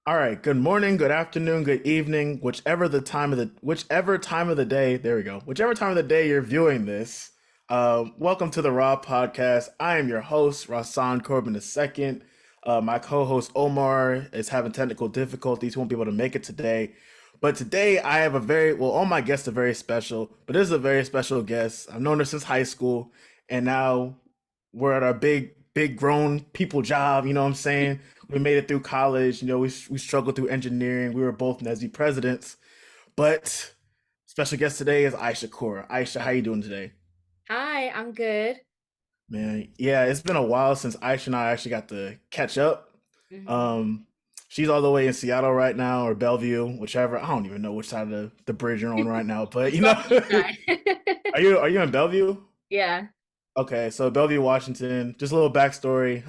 All right, good morning, good afternoon, good evening, whichever time of the day, there we go. Whichever time of the day you're viewing this. Welcome to the Raw podcast. I am your host, Rahsaan Corbin II. My co-host Omar is having technical difficulties, won't be able to make it today. But today I have all my guests are very special, but this is a very special guest. I've known her since high school, and now we're at our big grown people job, you know what I'm saying? We made it through college, we struggled through engineering. We were both NSBE presidents. But special guest today is Aisha Cora. Aisha, how you doing today? Hi, I'm good. Man, yeah, it's been a while since Aisha and I actually got to catch up. Hmm. Um, she's all the way in Seattle right now, or Bellevue, whichever. I don't even know which side of the bridge you're on right now, but It's on the east side. are you in Bellevue? Yeah. Okay, so Bellevue, Washington. Just a little backstory.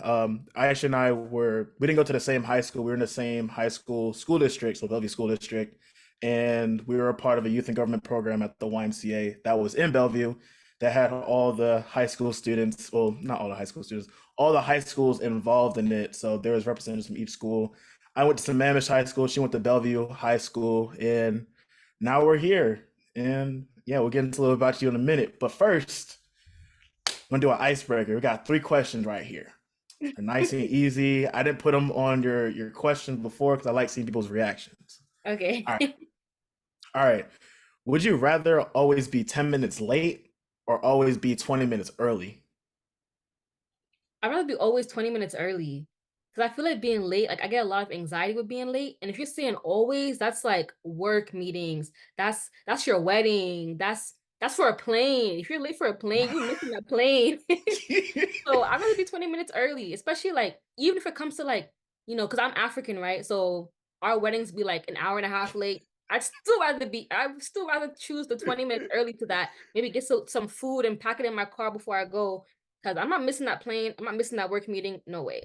Aisha and we didn't go to the same high school. We were in the same high school district, so Bellevue School District, and we were a part of a youth and government program at the YMCA that was in Bellevue that had all the high school students. Well, not all the high school students, all the high schools involved in it. So there was representatives from each school. I went to Sammamish High School. She went to Bellevue High School, and now we're here. And yeah, we'll get into a little about you in a minute. But first. I'm gonna do an icebreaker. We got three questions right here. They're nice and easy. I didn't put them on your questions before because I like seeing people's reactions. Okay. All right, all right. Would you rather always be 10 minutes late or always be 20 minutes early? I'd rather be always 20 minutes early because I feel like being late, like I get a lot of anxiety with being late. And if you're saying always, that's like work meetings. That's your wedding. That's for a plane. If you're late for a plane, you're missing that plane. So I'd rather be 20 minutes early, especially like even if it comes to like, because I'm African, right? So our weddings be like an hour and a half late. I'd still rather choose the 20 minutes early to that. Maybe get some food and pack it in my car before I go. Cause I'm not missing that plane. I'm not missing that work meeting. No way.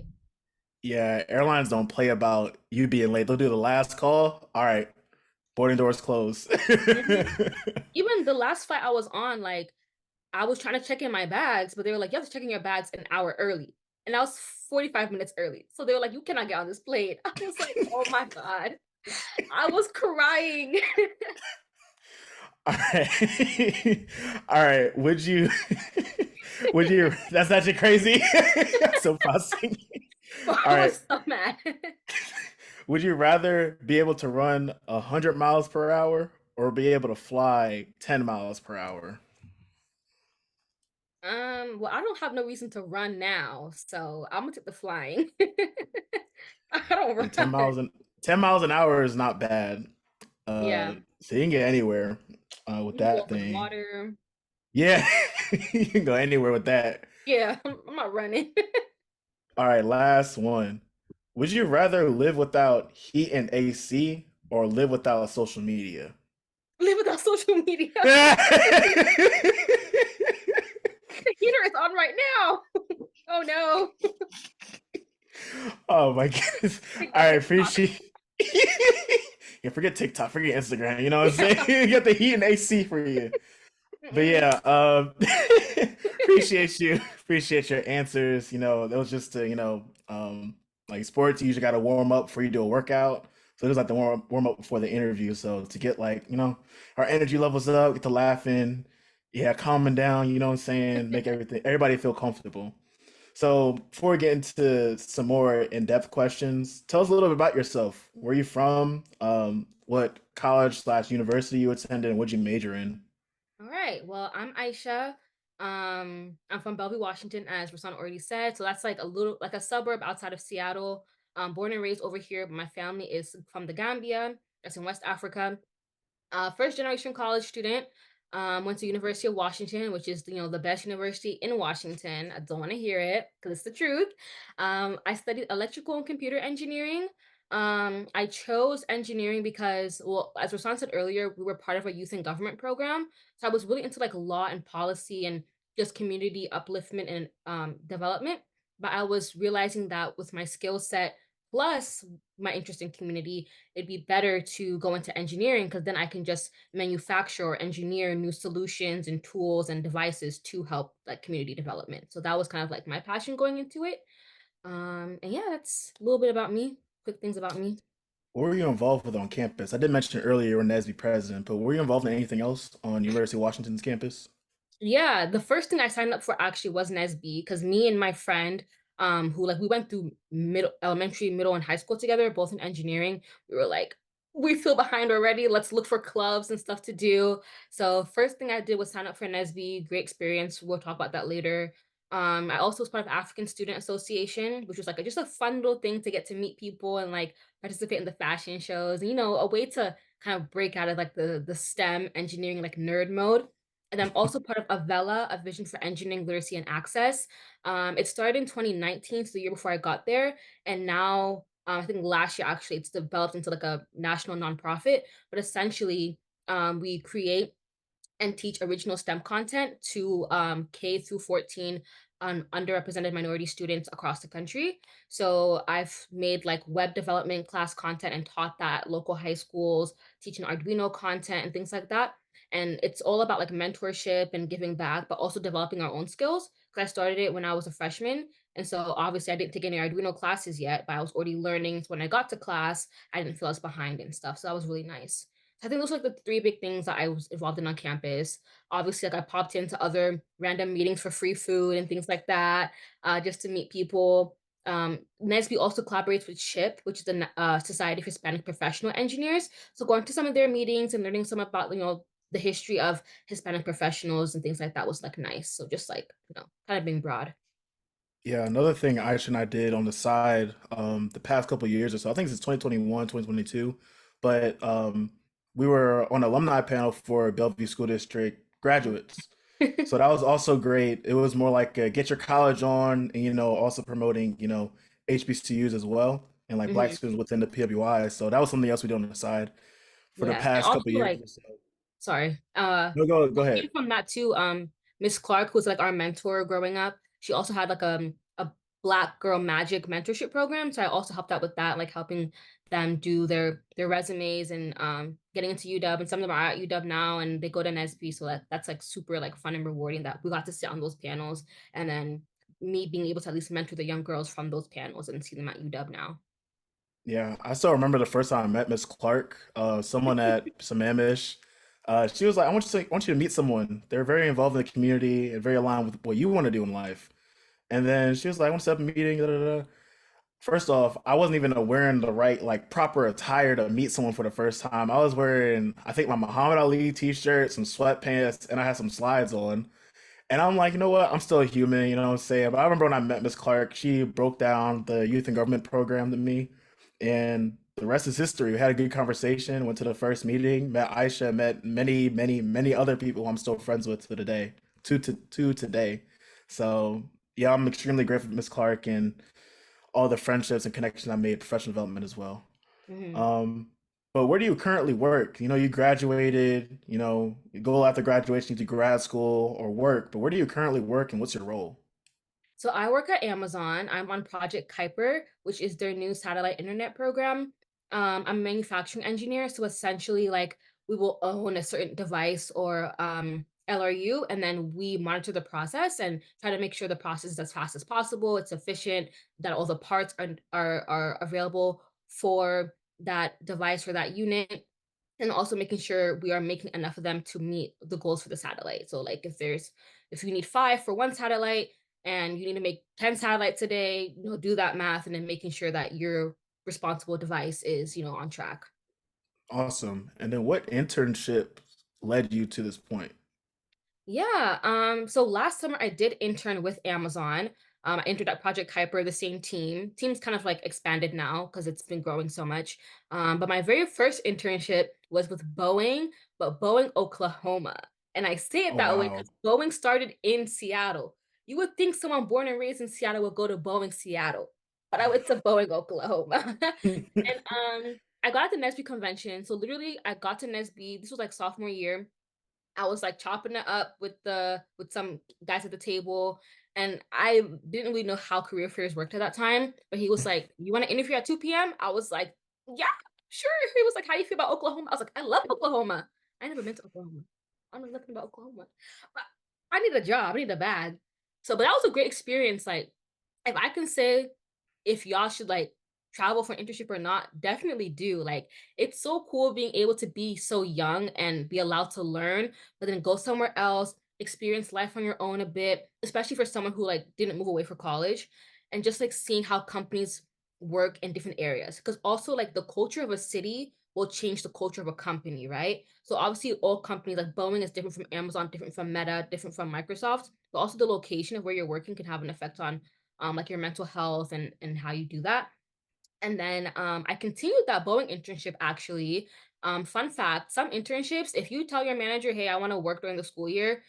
Yeah, airlines don't play about you being late. They'll do the last call. All right, boarding doors closed. Mhm. Even the last flight I was on, like I was trying to check in my bags, but they were like, you have to check in your bags an hour early. And I was 45 minutes early. So they were like, you cannot get on this plane. I was like, oh my God. I was crying. All right. All right. That's actually crazy. So fussing. I All right. was so mad. Would you rather be able to run 100 miles per hour or be able to fly 10 miles per hour? Well, I don't have no reason to run now, so I'm gonna take the flying. I don't Yeah, run. 10 miles an hour is not bad. Yeah, So you can get anywhere with you can go that over the thing. water. Yeah, you can go anywhere with that. Yeah, I'm not running. All right, last one. Would you rather live without heat and AC or live without social media? Live without social media. The heater is on right now. Oh no. Oh my goodness. Take All that right, TikTok. appreciate. Yeah, forget TikTok, forget Instagram. You know what I'm saying? Yeah. You got the heat and AC for you. But Mm-mm. yeah, appreciate your answers. That was just to, like sports, you usually got to warm up before you do a workout. So it was like the warm up before the interview. So to get like, our energy levels up, get to laughing, yeah, calming down, you know what I'm saying? Make everybody feel comfortable. So before we get into some more in-depth questions, tell us a little bit about yourself. Where are you from? What college/university you attended, and what you major in? All right. Well, I'm Aisha. I'm from Bellevue, Washington, as Rahsaan already said. So that's like like a suburb outside of Seattle. Born and raised over here, but my family is from the Gambia. That's in West Africa. First generation college student. Went to University of Washington, which is the best university in Washington. I don't want to hear it because it's the truth. I studied electrical and computer engineering. I chose engineering because, well, as Rasan said earlier, we were part of a youth and government program, so I was really into like law and policy and just community upliftment and development. But I was realizing that with my skill set plus my interest in community, it'd be better to go into engineering because then I can just manufacture or engineer new solutions and tools and devices to help like community development. So that was kind of like my passion going into it. And yeah, that's a little bit about me. Quick things about me. What were you involved with on campus? I did mention earlier you were NSBE president, but were you involved in anything else on University of Washington's campus? Yeah, the first thing I signed up for actually was NSB because me and my friend, who like we went through middle, elementary, middle, and high school together, both in engineering. We were like, we feel behind already. Let's look for clubs and stuff to do. So first thing I did was sign up for NSB. Great experience. We'll talk about that later. I also was part of African Student Association, which was like just a fun little thing to get to meet people and like participate in the fashion shows, and a way to kind of break out of like the STEM engineering like nerd mode. And I'm also part of Avella, a Vision for Engineering Literacy and Access. It started in 2019, so the year before I got there, and now I think last year actually it's developed into like a national nonprofit. But essentially, we create and teach original STEM content to K through 14 underrepresented minority students across the country. So I've made like web development class content and taught that at local high schools, teaching Arduino content and things like that. And it's all about like mentorship and giving back, but also developing our own skills. Because I started it when I was a freshman. And so obviously I didn't take any Arduino classes yet, but I was already learning. So when I got to class, I didn't feel as behind and stuff. So that was really nice. I think those are like the three big things that I was involved in on campus. Obviously, like I popped into other random meetings for free food and things like that, just to meet people. NSB also collaborates with SHIP, which is the Society of Hispanic Professional Engineers. So going to some of their meetings and learning some about the history of Hispanic professionals and things like that was like nice. So just like kind of being broad. Yeah, another thing Aisha and I did on the side the past couple of years or so, I think it's 2021, 2022, but we were on an alumni panel for Bellevue School District graduates. So that was also great. It was more like get your college on and, also promoting, HBCUs as well and like black Hmm. students within the PWI. So that was something else we did on the side for the Yeah, and past also couple of years like or so. sorry. No, go ahead. Came from that too. Miss Clark, who's like our mentor growing up, she also had like a Black Girl Magic mentorship program. So I also helped out with that, like helping them do their resumes and getting into UW. And some of them are at UW now, and they go to NSP. So that's like super like fun and rewarding that we got to sit on those panels, and then me being able to at least mentor the young girls from those panels and see them at UW now. Yeah, I still remember the first time I met Miss Clark, someone at Sammamish. She was like, I want you to meet someone. They're very involved in the community and very aligned with what you want to do in life. And then she was like, I want to set up a meeting. Da, da, da. First off, I wasn't even wearing the right, like, proper attire to meet someone for the first time. I was wearing, I think, my Muhammad Ali t-shirt, some sweatpants, and I had some slides on. And I'm like, you know what? I'm still a human, you know what I'm saying? But I remember when I met Miss Clark, she broke down the youth and government program to me. And the rest is history. We had a good conversation, went to the first meeting, met Aisha, met many, many, many other people I'm still friends with to today, to today. So yeah, I'm extremely grateful for Miss Clark and all the friendships and connections I made professional development as well. Mhm. Um, but where do you currently work? You graduated, you go after graduation to grad school or work, but where do you currently work and what's your role? So I work at Amazon. I'm on Project Kuiper, which is their new satellite internet program. I'm a manufacturing engineer, so essentially, like we will own a certain device or LRU, and then we monitor the process and try to make sure the process is as fast as possible. It's efficient, that all the parts are available for that device or that unit, and also making sure we are making enough of them to meet the goals for the satellite. So like if you need 5 for one satellite and you need to make 10 satellites a day, do that math and then making sure that your responsible device is, on track. Awesome. And then what internship led you to this point? Yeah. So last summer I did intern with Amazon. I entered at Project Kuiper, the same team. Team's kind of like expanded now because it's been growing so much. But my very first internship was with Boeing, but Boeing, Oklahoma. And I say it Oh, that way wow. because Boeing started in Seattle. You would think someone born and raised in Seattle would go to Boeing, Seattle, but I went to Boeing, Oklahoma. And I got at the NSB convention. So literally I got to NSB. This was like sophomore year. I was like chopping it up with some guys at the table, and I didn't really know how career fairs worked at that time. But he was like, "You want to interview at 2 p.m.?" I was like, "Yeah, sure." He was like, "How do you feel about Oklahoma?" I was like, "I love Oklahoma. I never been to Oklahoma. I don't know nothing about Oklahoma, but I need a job. I need a bag." So, but that was a great experience. Like, if I can say, if y'all should like travel for an internship or not, definitely do. Like, it's so cool being able to be so young and be allowed to learn, but then go somewhere else, experience life on your own a bit, especially for someone who like didn't move away for college, and just like seeing how companies work in different areas. Because also like the culture of a city will change the culture of a company, right? So obviously all companies like Boeing is different from Amazon, different from Meta, different from Microsoft, but also the location of where you're working can have an effect on like your mental health and how you do that. And then I continued that Boeing internship actually. Fun fact, some internships, if you tell your manager, hey, I want to work during the school year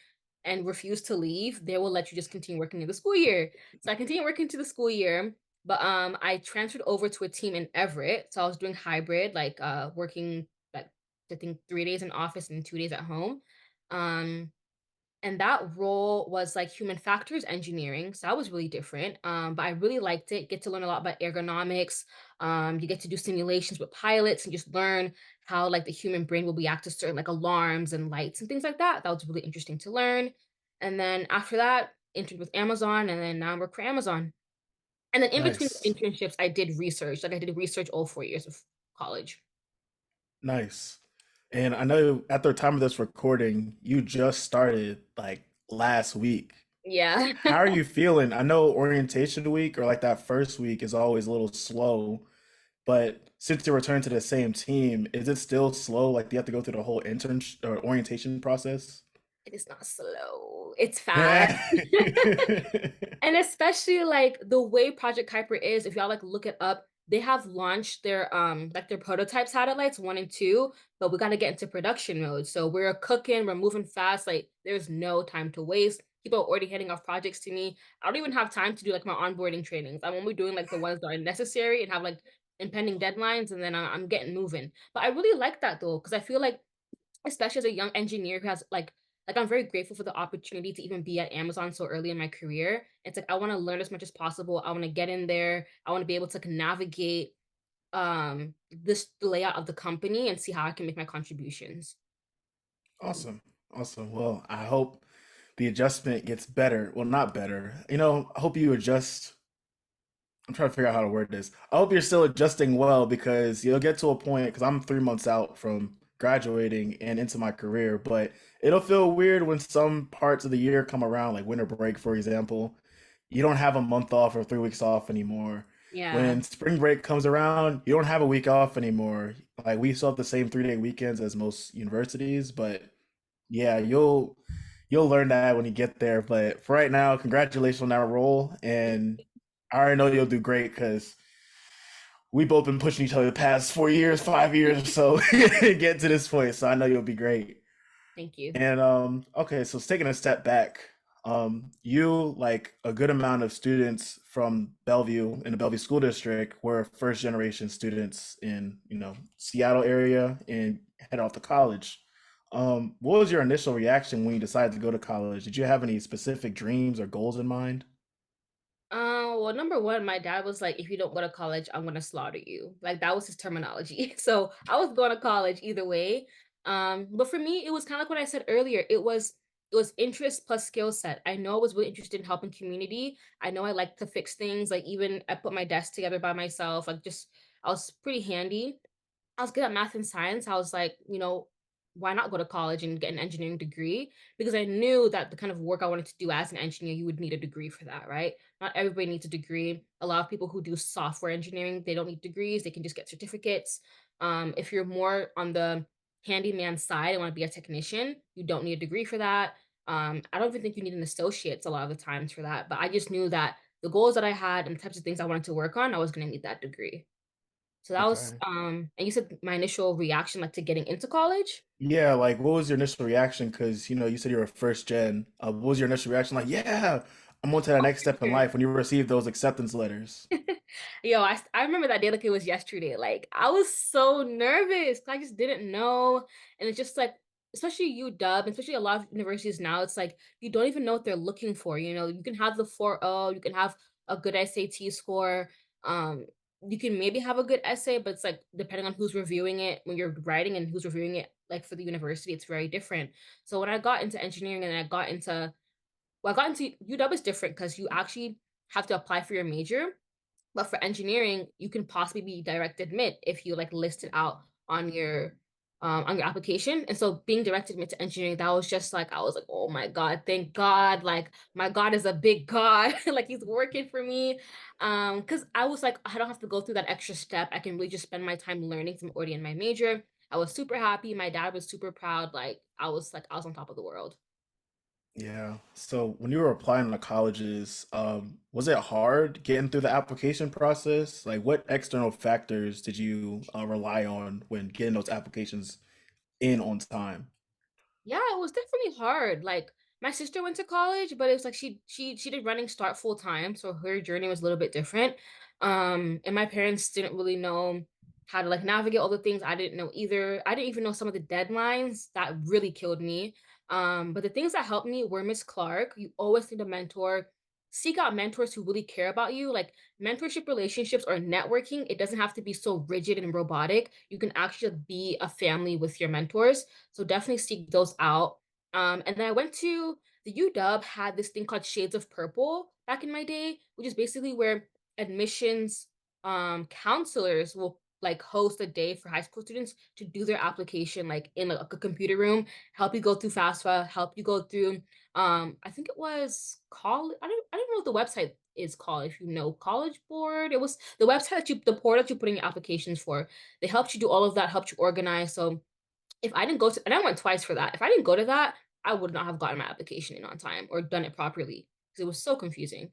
and refuse to leave, they will let you just continue working in the school year. So I continued working to the school year, but I transferred over to a team in Everett. So I was doing hybrid, like working like I think 3 days in office and 2 days at home. Um, and that role was like human factors engineering, so that was really different, but I really liked it. Get to learn a lot about ergonomics. You get to do simulations with pilots and just learn how like the human brain will react to certain like alarms and lights and things like that. That was really interesting to learn. And then after that, interned with Amazon, and then now I work for Amazon. And then in between the Nice. internships, I did research. Like I did research all 4 years of college. Nice. And I know at the time of this recording, you just started like last week. Yeah. How are you feeling? I know orientation week or like that first week is always a little slow, but since you return to the same team, is it still slow? Like, do you have to go through the whole intern or orientation process? It is not slow. It's fast. And especially like the way Project Kuiper is, if y'all like look it up, they have launched their like their prototype satellites 1 and 2, but we gotta get into production mode. So we're cooking, we're moving fast, like there's no time to waste. People are already heading off projects to me. I don't even have time to do like my onboarding trainings. I'm only doing like the ones that are necessary and have like impending deadlines, and then I'm getting moving. But I really like that though, because I feel like especially as a young engineer who has like I'm very grateful for the opportunity to even be at Amazon so early in my career. It's like I want to learn as much as possible. I want to get in there. I want to be able to navigate this the layout of the company and see how I can make my contributions. Awesome. Awesome. Well, I hope the adjustment gets better. Well, not better. You know, I hope you adjust. I'm trying to figure out how to word this. I hope you're still adjusting well because you'll get to a point because I'm 3 months out from graduating and into my career, but it'll feel weird when some parts of the year come around, like winter break, for example. You don't have a month off or 3 weeks off anymore. Yeah. When spring break comes around, you don't have a week off anymore. Like we still have the same 3-day weekends as most universities, but yeah, you'll learn that when you get there. But for right now, congratulations on that role, and I already know you'll do great because we both been pushing each other the past 4 years, 5 years or so to get to this point. So I know you'll be great. Thank you. And okay, so taking a step back, you like a good amount of students from Bellevue in the Bellevue School District were first generation students in Seattle area and head off to college. What was your initial reaction when you decided to go to college? Did you have any specific dreams or goals in mind? Well, number one, my dad was like, if you don't go to college, I'm gonna slaughter you. Like that was his terminology. So I was going to college either way. But for me, it was kind of like what I said earlier. It was interest plus skill set. I know I was really interested in helping community. I know I like to fix things. Like even I put my desk together by myself. Like just I was pretty handy. I was good at math and science. I was like, why not go to college and get an engineering degree? Because I knew that the kind of work I wanted to do as an engineer, you would need a degree for that, right? Not everybody needs a degree. A lot of people who do software engineering, they don't need degrees. They can just get certificates. If you're more on the handyman side and want to be a technician, you don't need a degree for that. I don't even think you need an associate's a lot of the times for that. But I just knew that the goals that I had and the types of things I wanted to work on, I was going to need that degrey. So that was, Okay. and you said my initial reaction, like, to getting into college? Yeah, like what was your initial reaction? Because you said you were a first gen. What was your initial reaction? Like, yeah, I'm on to that Oh, next for step in sure. life when you received those acceptance letters. Yo, I remember that day like it was yesterday. Like, I was so nervous 'cause I just didn't know, and it's just like, especially UW, especially a lot of universities now, it's like you don't even know what they're looking for. You can have the 4.0, you can have a good SAT score, um, you can maybe have a good essay, but it's like depending on who's reviewing it when you're writing and who's reviewing it, like for the university, it's very different. So when I got into engineering and I got into UW is different because you actually have to apply for your major. But for engineering, you can possibly be direct admit if you like list it out on your application. And so being direct admit to engineering, that was just like I was like, oh my God, thank God. Like my God is a big God. Like he's working for me. Because I was like, I don't have to go through that extra step. I can really just spend my time learning from already in my major. I was super happy. My dad was super proud. Like I was on top of the world. Yeah. So when you were applying to colleges, was it hard getting through the application process? Like, what external factors did you rely on when getting those applications in on time? Yeah, it was definitely hard. Like my sister went to college, but it was like she did running start full time, so her journey was a little bit different. And my parents didn't really know how to like navigate all the things. I didn't know either. I didn't even know some of the deadlines that really killed me. But the things that helped me were Miss Clark. You always need a mentor. Seek out mentors who really care about you. Like mentorship relationships or networking, it doesn't have to be so rigid and robotic. You can actually be a family with your mentors, so definitely seek those out. And then I went to the UW had this thing called Shades of Purple back in my day, which is basically where admissions counselors will like host a day for high school students to do their application like in like a computer room, help you go through FAFSA, help you go through I think it was I don't know what the website is called if you know College Board. It was the website that you the portal that you put in your applications for. They helped you do all of that, helped you organize. So if I didn't go to and I went twice for that. If I didn't go to that, I would not have gotten my application in on time or done it properly because it was so confusing.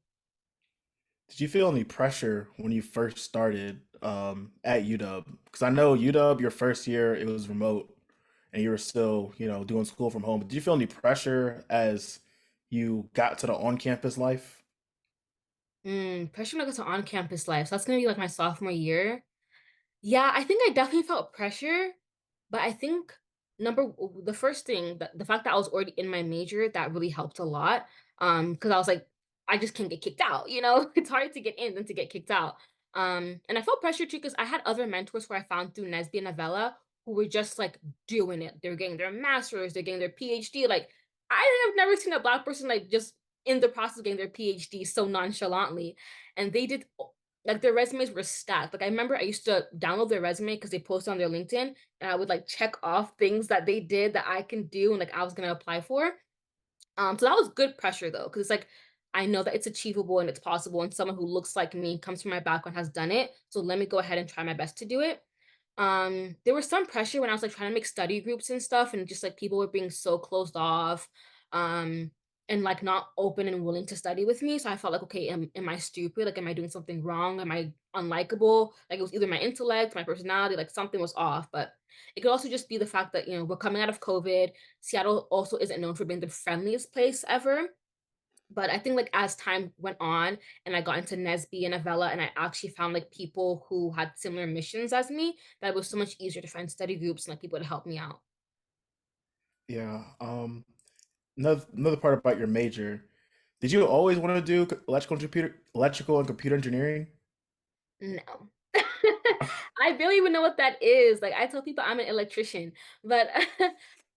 Did you feel any pressure when you first started at UW? Because I know UW, your first year, it was remote and you were still, doing school from home. But did you feel any pressure as you got to the on-campus life? Pressure when I go to on-campus life. So that's gonna be like my sophomore year. Yeah, I think I definitely felt pressure, but I think the first thing, the fact that I was already in my major, that really helped a lot. Because I was like, I just can't get kicked out, you know? It's harder to get in than to get kicked out. And I felt pressure too because I had other mentors who I found through NSBE and Avella who were just like doing it. They're getting their masters, they're getting their PhD. Like I have never seen a black person like just in the process of getting their PhD so nonchalantly. And they did like their resumes were stacked. Like I remember I used to download their resume because they posted on their LinkedIn, and I would like check off things that they did that I can do and like I was gonna apply for. So that was good pressure though, because it's like I know that it's achievable and it's possible, and someone who looks like me, comes from my background, has done it. So let me go ahead and try my best to do it. There was some pressure when I was like trying to make study groups and stuff, and just like people were being so closed off, um, and like not open and willing to study with me. So I felt like, okay, am I stupid? Like, am I doing something wrong? Am I unlikable? Like it was either my intellect, my personality, like something was off. But it could also just be the fact that we're coming out of COVID. Seattle also isn't known for being the friendliest place ever. But I think like as time went on and I got into NSBE and Avella and I actually found like people who had similar missions as me, that it was so much easier to find study groups and like people to help me out. Yeah. Another part about your major. Did you always want to do electrical and computer engineering? No. I barely even know what that is. Like I tell people I'm an electrician, but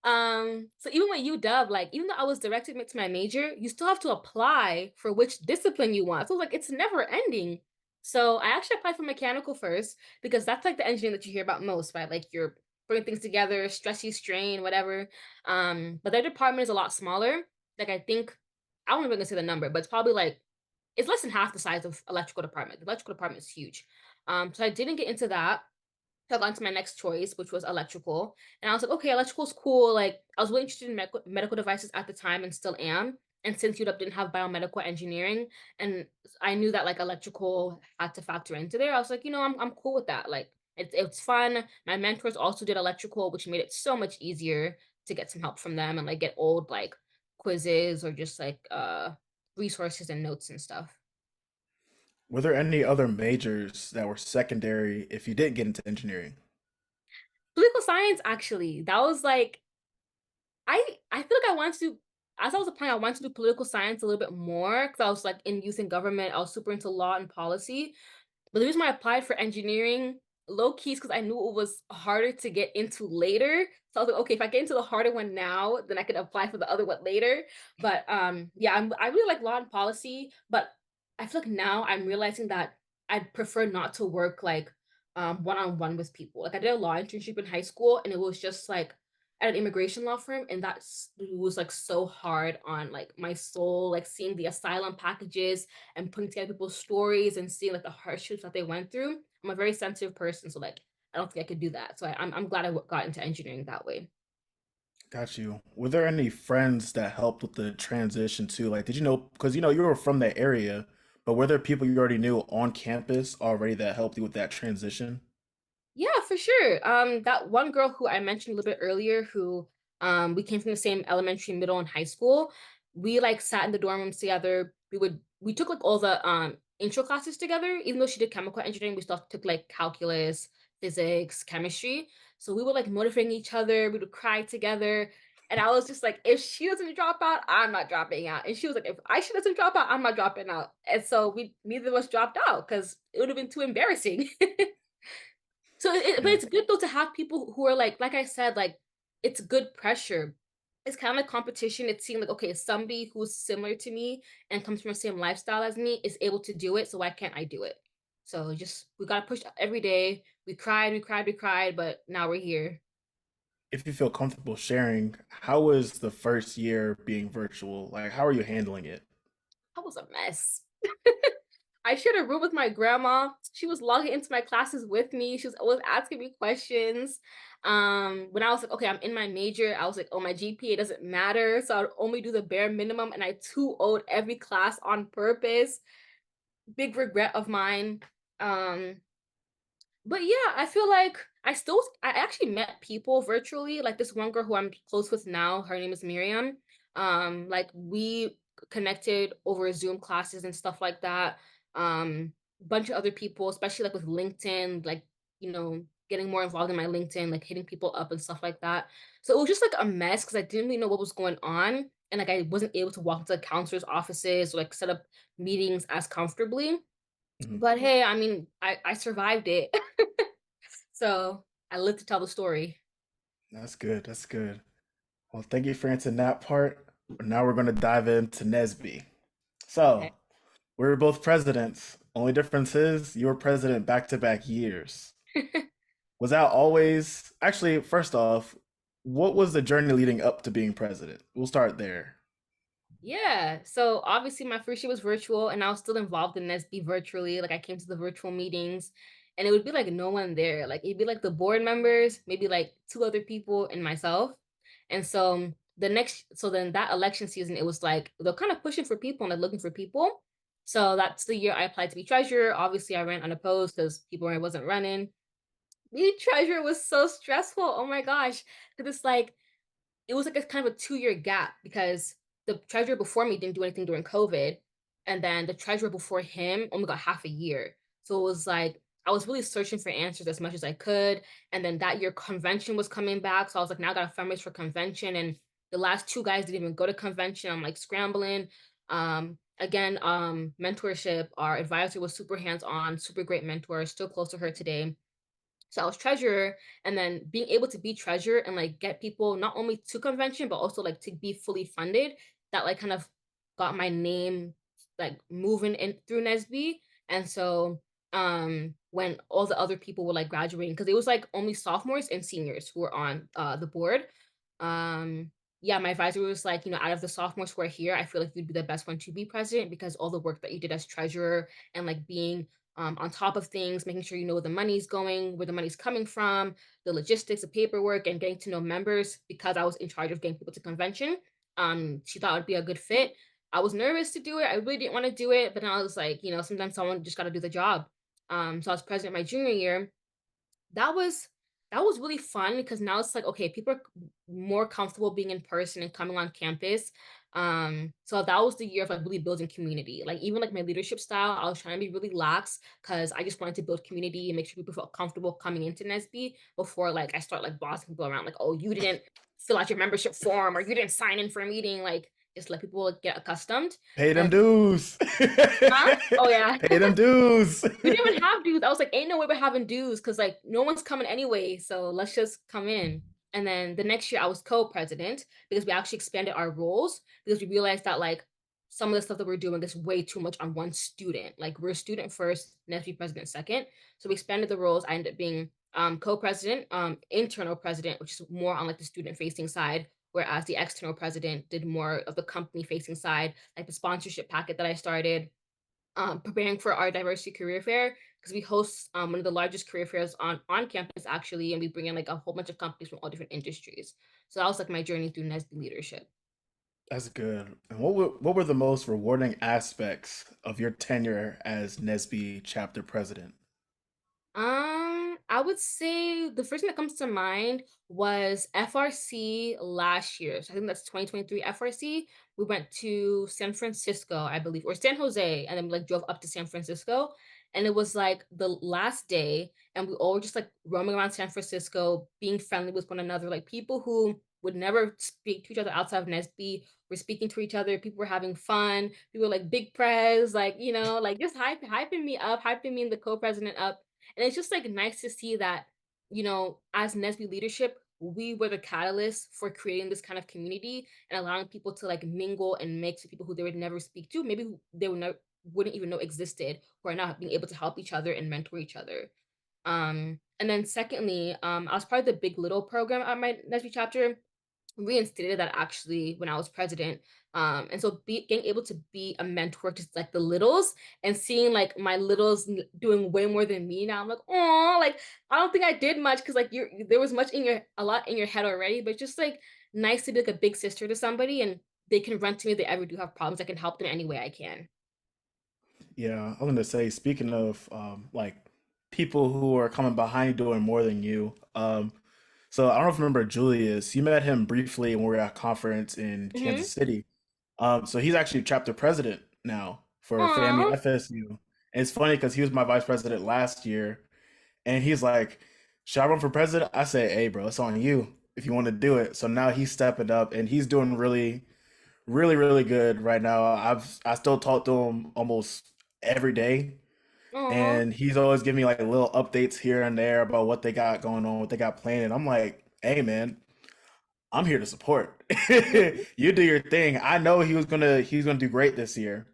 so even with UW, like even though I was directed to my major, you still have to apply for which discipline you want. So like it's never ending. So I actually applied for mechanical first because that's like the engineering that you hear about most, right? Like you're putting things together, stressy strain, whatever. But their department is a lot smaller. Like I think I won't even gonna say the number, but it's probably like it's less than half the size of electrical department. The electrical department is huge. So I didn't get into that. So I got into my next choice, which was electrical. And I was like, okay, electrical's cool. Like I was really interested in medical devices at the time and still am. And since UW didn't have biomedical engineering, and I knew that like electrical had to factor into there, I was like, I'm cool with that. Like it's fun. My mentors also did electrical, which made it so much easier to get some help from them and like get old like quizzes or just like resources and notes and stuff. Were there any other majors that were secondary if you didn't get into engineering? Political science, actually, that was like I feel like I wanted to as I was applying, I wanted to do political science a little bit more because I was like in youth and government. I was super into law and policy. But the reason why I applied for engineering, low key, is because I knew it was harder to get into later. So I was like, okay, if I get into the harder one now, then I could apply for the other one later. But yeah, I really like law and policy, but I feel like now I'm realizing that I'd prefer not to work like one-on-one with people. Like I did a law internship in high school and it was just like at an immigration law firm, and that's was like so hard on like my soul, like seeing the asylum packages and putting together people's stories and seeing like the hardships that they went through. I'm a very sensitive person, so like I don't think I could do that. So I'm glad I got into engineering that way. Got you. Were there any friends that helped with the transition too? Like, did you know, because you were from that area, but were there people you already knew on campus already that helped you with that transition? Yeah, for sure. That one girl who I mentioned a little bit earlier, who we came from the same elementary, middle, and high school. We like sat in the dorm rooms together. We took like all the intro classes together. Even though she did chemical engineering, we still took like calculus, physics, chemistry. So we were like motivating each other. We would cry together. And I was just like, if she doesn't drop out, I'm not dropping out. And she was like, if Aisha doesn't drop out, I'm not dropping out. And so we neither of us dropped out because it would have been too embarrassing. So but Yeah. it's good though to have people who are like I said, like it's good pressure. It's kind of like competition. It's seeing like, okay, somebody who's similar to me and comes from the same lifestyle as me is able to do it, so why can't I do it? So just we got to push every day. We cried, we cried, we cried, but now we're here. If you feel comfortable sharing, how was the first year being virtual? Like, how are you handling it? I was a mess. I shared a room with my grandma. She was logging into my classes with me. She was always asking me questions. When I was like, okay, I'm in my major, I was like, oh, my GPA doesn't matter. So I'd only do the bare minimum. And I 2-0'd every class on purpose. Big regret of mine. Um, but yeah, I feel like I actually met people virtually. Like this one girl who I'm close with now, her name is Miriam. Like we connected over Zoom classes and stuff like that. Bunch of other people, especially like with LinkedIn, like, getting more involved in my LinkedIn, like hitting people up and stuff like that. So it was just like a mess because I didn't really know what was going on. And like I wasn't able to walk into the counselor's offices or like set up meetings as comfortably. Mhm. But hey, I mean, I survived it. So I live to tell the story. That's good. That's good. Well, thank you for answering that part. Now we're going to dive into NSBE. Okay. So, we were both presidents. Only difference is you were president back to back years. Was that always, actually, first off, what was the journey leading up to being president? We'll start there. Yeah. So obviously my first year was virtual and I was still involved in NSB virtually. Like I came to the virtual meetings and it would be like no one there. Like it'd be like the board members, maybe like two other people and myself. And so then that election season, it was like they're kind of pushing for people and like looking for people. So that's the year I applied to be treasurer. Obviously I ran unopposed because people wasn't running. Being treasurer was so stressful. Oh my gosh. Because it's like it was like a kind of a 2-year gap because the treasurer before me didn't do anything during COVID, and then the treasurer before him only got half a year. So it was like I was really searching for answers as much as I could. And then that year convention was coming back. So I was like, now I gotta fundraise for convention. And the last two guys didn't even go to convention. I'm like scrambling. Again, mentorship. Our advisor was super hands-on, super great mentor, still close to her today. So I was treasurer, and then being able to be treasurer and like get people not only to convention but also like to be fully funded. That like kind of got my name like moving in through NSB. And so when all the other people were like graduating, because it was like only sophomores and seniors who were on the board. Yeah, my advisor was like, out of the sophomores who are here, I feel like you'd be the best one to be president because all the work that you did as treasurer and like being on top of things, making sure you know where the money's going, where the money's coming from, the logistics, the paperwork, and getting to know members because I was in charge of getting people to convention. She thought it would be a good fit. I was nervous to do it. I really didn't want to do it, but then I was like, sometimes someone just got to do the job. So I was president my junior year. That was really fun because now it's like, okay, people are more comfortable being in person and coming on campus. So that was the year of like really building community. Like even like my leadership style, I was trying to be really lax because I just wanted to build community and make sure people felt comfortable coming into NSB before like I start like bossing people around, like, oh, you didn't fill out your membership form or you didn't sign in for a meeting. Like just let people like, get accustomed. Pay them And dues. huh? Oh yeah. Pay them dues. We didn't even have dues. I was like, ain't no way we're having dues because like no one's coming anyway. So let's just come in. And then the next year I was co-president because we actually expanded our roles because we realized that like some of the stuff that we're doing is way too much on one student. Like we're student first, NSBE president second. So we expanded the roles. I ended up being co-president, internal president, which is more on like the student facing side, whereas the external president did more of the company facing side, like the sponsorship packet that I started, preparing for our diversity career fair because we host one of the largest career fairs on campus actually, and we bring in like a whole bunch of companies from all different industries. So that was like my journey through NSBE leadership. That's good. And what were the most rewarding aspects of your tenure as NSBE chapter president? I would say the first thing that comes to mind was FRC last year. So I think that's 2023 FRC. We went to San Francisco, I believe, or San Jose, and then like drove up to San Francisco. And it was like the last day, and we all were just like roaming around San Francisco, being friendly with one another, like people who would never speak to each other outside of NSB were speaking to each other. People were having fun. People were like big prez, like, like just hyping me up, hyping me and the co-president up, and it's just like nice to see that, as NSBE leadership, we were the catalyst for creating this kind of community and allowing people to like mingle and mix with people who they would never speak to, maybe who they would never wouldn't even know existed, who are now being able to help each other and mentor each other. And then secondly, I was part of the Big Little program at my NSBE chapter, reinstated that actually when I was president. And so being able to be a mentor to like the littles and seeing like my littles doing way more than me now, I'm like, oh, like I don't think I did much because like there was much in a lot in your head already, but just like nice to be like a big sister to somebody and they can run to me if they ever do have problems. I can help them any way I can. Yeah, I was gonna say, speaking of like people who are coming behind you doing more than you. So I don't know if you remember Julius. You met him briefly when we were at a conference in Mm-hmm. Kansas City. So he's actually chapter president now for FAMU Aw. FSU. And it's funny because he was my vice president last year, and he's like, "Should I run for president?" I say, "Hey, bro, it's on you if you want to do it." So now he's stepping up, and he's doing really good right now. I still talk to him almost every day, Aw. and he's always giving me like little updates here and there about what they got going on, what they got planned. And I'm like, "Hey, man, I'm here to support. You do your thing." I know he was gonna do great this year,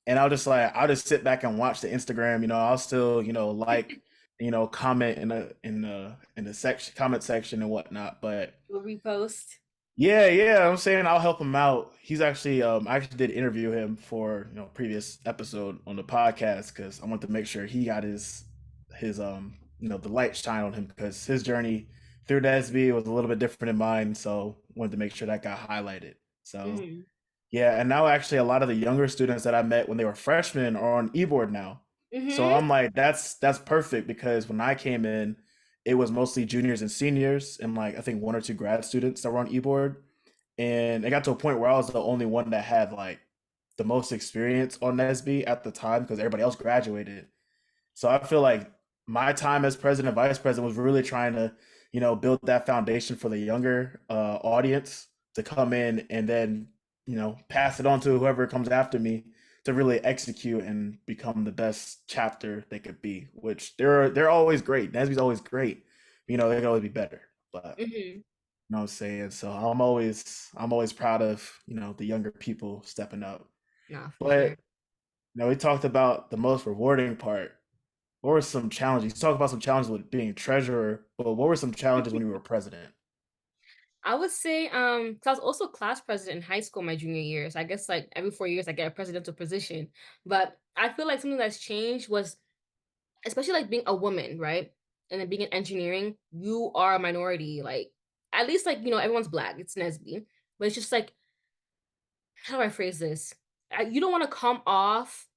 and I'll just sit back and watch the Instagram. I'll still like comment in the section comment section and whatnot. But We'll repost. yeah, I'm saying I'll help him out. He's actually I actually did interview him for previous episode on the podcast because I want to make sure he got his the light shine on him because his journey through the SB was a little bit different than mine, so wanted to make sure that got highlighted. So Mm-hmm. yeah, and now actually a lot of the younger students that I met when they were freshmen are on e-board now. So Mm-hmm. I'm like, that's perfect because when I came in, it was mostly juniors and seniors and like I think one or two grad students that were on e-board. And it got to a point where I was the only one that had like the most experience on NSB at the time because everybody else graduated. So I feel like my time as president, vice president was really trying to, build that foundation for the younger audience to come in and then, pass it on to whoever comes after me to really execute and become the best chapter they could be. Which they're always great. NSB's always great. They could always be better. But Mm-hmm. you know what I'm saying? So I'm always proud of, the younger people stepping up. Nah, for But sure. we talked about the most rewarding part. What were some challenges? You talked about some challenges with being treasurer, but what were some challenges when you were president? I would say, 'cause I was also class president in high school my junior year. So I guess like every 4 years I get a presidential position. But I feel like something that's changed was especially like being a woman, right? And then being in engineering, you are a minority. Like at least like, everyone's black. It's NSB. But it's just like, how do I phrase this? You don't want to come off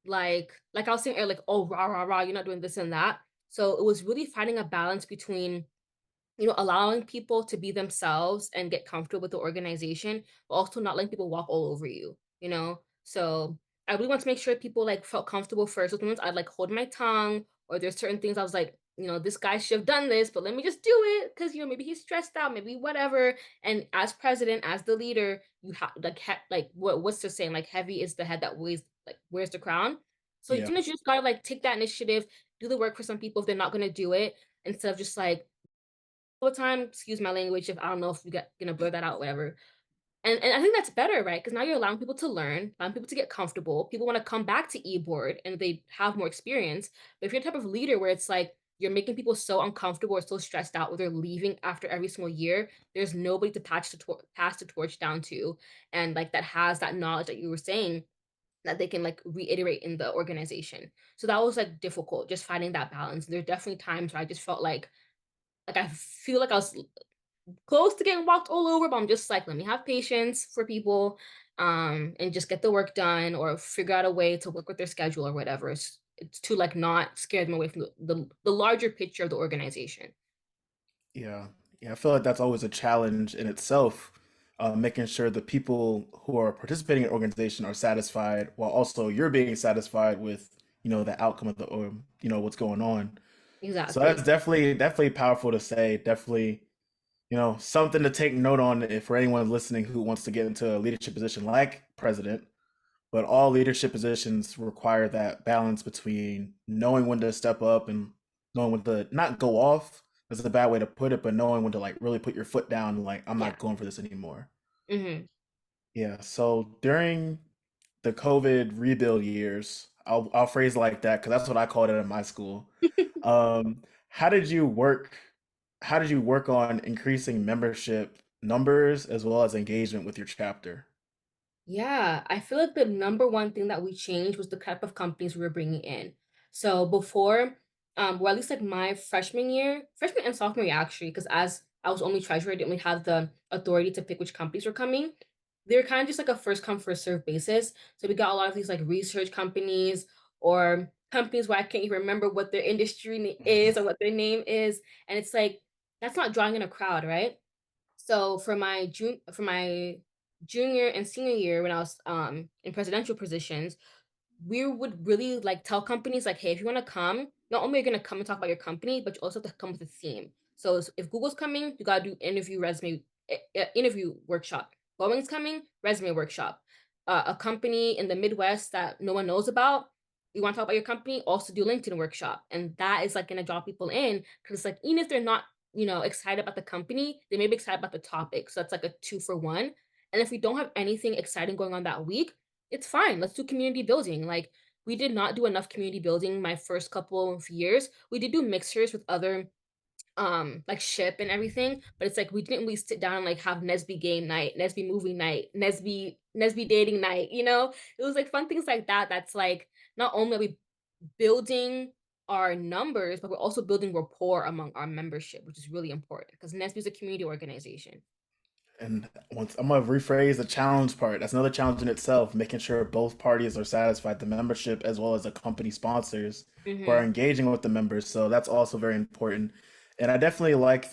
like I was saying earlier, like, oh, rah, rah, rah, you're not doing this and that. So it was really finding a balance between allowing people to be themselves and get comfortable with the organization, but also not letting people walk all over you. So I really want to make sure people like felt comfortable first. So sometimes I'd like hold my tongue, or there's certain things I was like, this guy should have done this, but let me just do it because maybe he's stressed out, maybe whatever. And as president, as the leader, you have like like what's the saying? Like heavy is the head that weighs like wears the crown. So you Yeah. kind of just gotta like take that initiative, do the work for some people if they're not gonna do it, instead of just like all the time, excuse my language if I don't know if we got gonna blur that out, whatever. And I think that's better, right? Because now you're allowing people to learn, allowing people to get comfortable. People want to come back to e-board and they have more experience. But if you're the type of leader where it's like you're making people so uncomfortable or so stressed out where they're leaving after every single year, there's nobody to pass the torch down to, and like that has that knowledge that you were saying that they can like reiterate in the organization. So that was like difficult, just finding that balance. There are definitely times where I just felt like I feel like I was close to getting walked all over, but I'm just like, let me have patience for people, and just get the work done or figure out a way to work with their schedule or whatever. It's to like not scare them away from the larger picture of the organization. Yeah, yeah, I feel like that's always a challenge in itself, making sure the people who are participating in the organization are satisfied, while also you're being satisfied with, the outcome of the, or what's going on. So that's Exactly. definitely powerful to say. Definitely, something to take note on if for anyone listening who wants to get into a leadership position like president. But all leadership positions require that balance between knowing when to step up and knowing when to not go off. That's a bad way to put it, but knowing when to like really put your foot down and like I'm Yeah. not going for this anymore. Hmm. Yeah. So during the COVID rebuild years, I'll phrase it like that because that's what I called it in my school. How did you work? How did you work on increasing membership numbers as well as engagement with your chapter? Yeah, I feel like the number one thing that we changed was the type of companies we were bringing in. So before, well, at least like my freshman and sophomore year actually, because as I was only treasurer, I didn't really have the authority to pick which companies were coming. They were kind of just like a first come first serve basis. So we got a lot of these like research companies or companies where I can't even remember what their is or what their name is, and it's like that's not drawing in a crowd, right? So for my junior and senior year when I was in presidential positions, we would really like tell companies like, hey, if you want to come, not only are you going to come and talk about your company, but you also have to come with a theme. So if Google's coming, you got to do interview workshop. Boeing's coming, resume workshop. A company in the Midwest that no one knows about, you want to talk about your company, also do LinkedIn workshop. And that is like going to draw people in because it's like, even if they're not, excited about the company, they may be excited about the topic. So that's like a two for one. And if we don't have anything exciting going on that week, it's fine. Let's do community building. Like we did not do enough community building my first couple of years. We did do mixers with other like ship and everything, but it's like we didn't really sit down and like have Nesby game night, Nesby movie night, Nesby dating night, It was like fun things like that. That's like not only are we building our numbers, but we're also building rapport among our membership, which is really important because Nesby is a community organization. And once I'm gonna rephrase the challenge part, that's another challenge in itself, making sure both parties are satisfied, the membership as well as the company sponsors who are Hmm. engaging with the members. So that's also very important. And I definitely like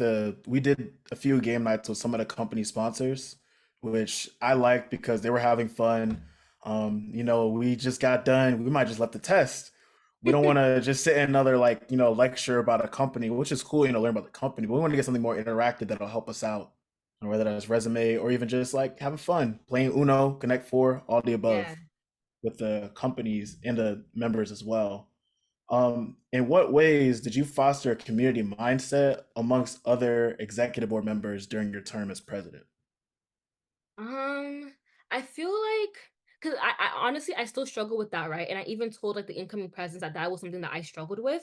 we did a few game nights with some of the company sponsors, which I liked because they were having fun. We just got done. We might just left the test. We don't want to just sit in another like, lecture about a company, which is cool, learn about the company, but we want to get something more interactive that'll help us out, whether that's resume or even just like having fun playing Uno, Connect Four, all the Yeah. above with the companies and the members as well. In what ways did you foster a community mindset amongst other executive board members during your term as president? Um, I feel like because I honestly I still struggle with that, right? And I even told like the incoming presidents that that was something that I struggled with.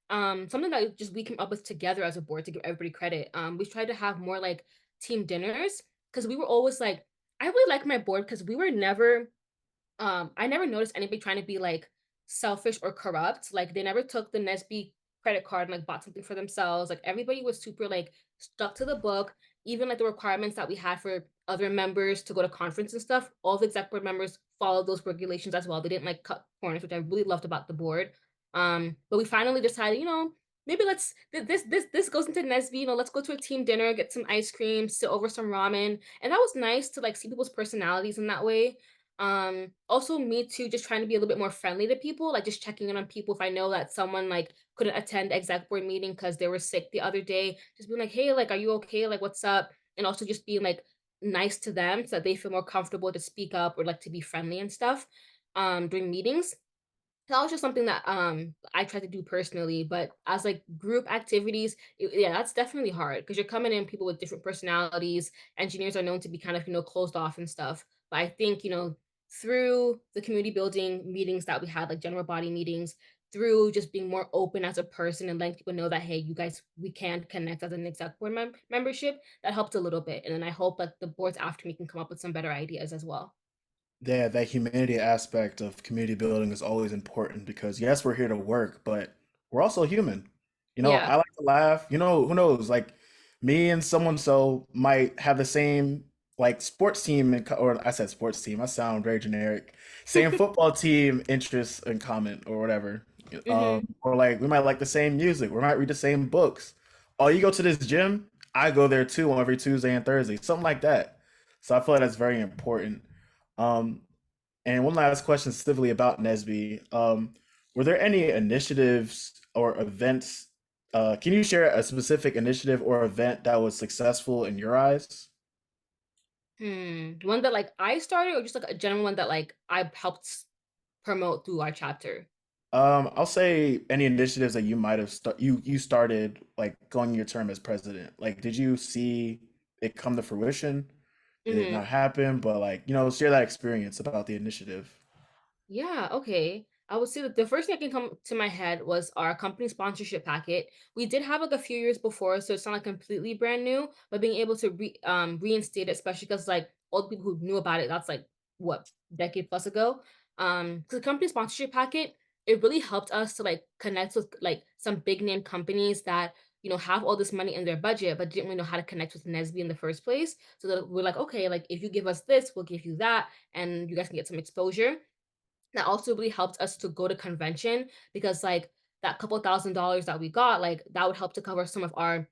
Something that just we came up with together as a board to give everybody credit. We tried to have more like team dinners because we were always like, I really like my board because we were never I never noticed anybody trying to be like selfish or corrupt. Like they never took the Nesby credit card and like bought something for themselves. Like everybody was super like stuck to the book. Even like the requirements that we had for other members to go to conference and stuff, all the exec board members followed those regulations as well. They didn't like cut corners, which I really loved about the board. But we finally decided, maybe this goes into Nesby. Let's go to a team dinner, get some ice cream, sit over some ramen, and that was nice to like see people's personalities in that way. Also me too, just trying to be a little bit more friendly to people, like just checking in on people if I know that someone like couldn't attend exec board meeting because they were sick the other day, just being like, hey, like, are you okay? Like, what's up? And also just being like nice to them so that they feel more comfortable to speak up or like to be friendly and stuff during meetings. that was just something that I tried to do personally, but as like group activities, yeah, that's definitely hard because you're coming in people with different personalities. Engineers are known to be kind of closed off and stuff. But I think through the community building meetings that we had, like general body meetings, through just being more open as a person and letting people know that hey, you guys, we can connect as an exec board membership. That helped a little bit, and then I hope that the boards after me can come up with some better ideas as well. Yeah, that humanity aspect of community building is always important because yes, we're here to work, but we're also human. Yeah. I like to laugh. Who knows? Like me and someone so might have the same like sports team or I said sports team. I sound very generic. Same football team interests in common or whatever. Hmm. Or like we might like the same music. We might read the same books. Oh, you go to this gym? I go there too on every Tuesday and Thursday, something like that. So I feel like that's very important. Um, and one last question specifically about NSBE. Were there any initiatives or events? Can you share a specific initiative or event that was successful in your eyes? One that like I started, or just like a general one that like I helped promote through our chapter? I'll say any initiatives that you might have you started like going your term as president. Like, did you see it come to fruition? Did it Hmm. not happen? But like, share that experience about the initiative. Yeah, okay. I would say that the first thing that can come to my head was our company sponsorship packet. We did have like a few years before, so it's not like completely brand new, but being able to reinstate it, especially because like all the people who knew about it, that's like what, decade plus ago. 'Cause the company sponsorship packet, it really helped us to like connect with like some big name companies that have all this money in their budget, but didn't really know how to connect with Nesby in the first place. So that we're like, okay, like if you give us this, we'll give you that, and you guys can get some exposure. That also really helped us to go to convention because like that couple $1,000s that we got, like that would help to cover some of our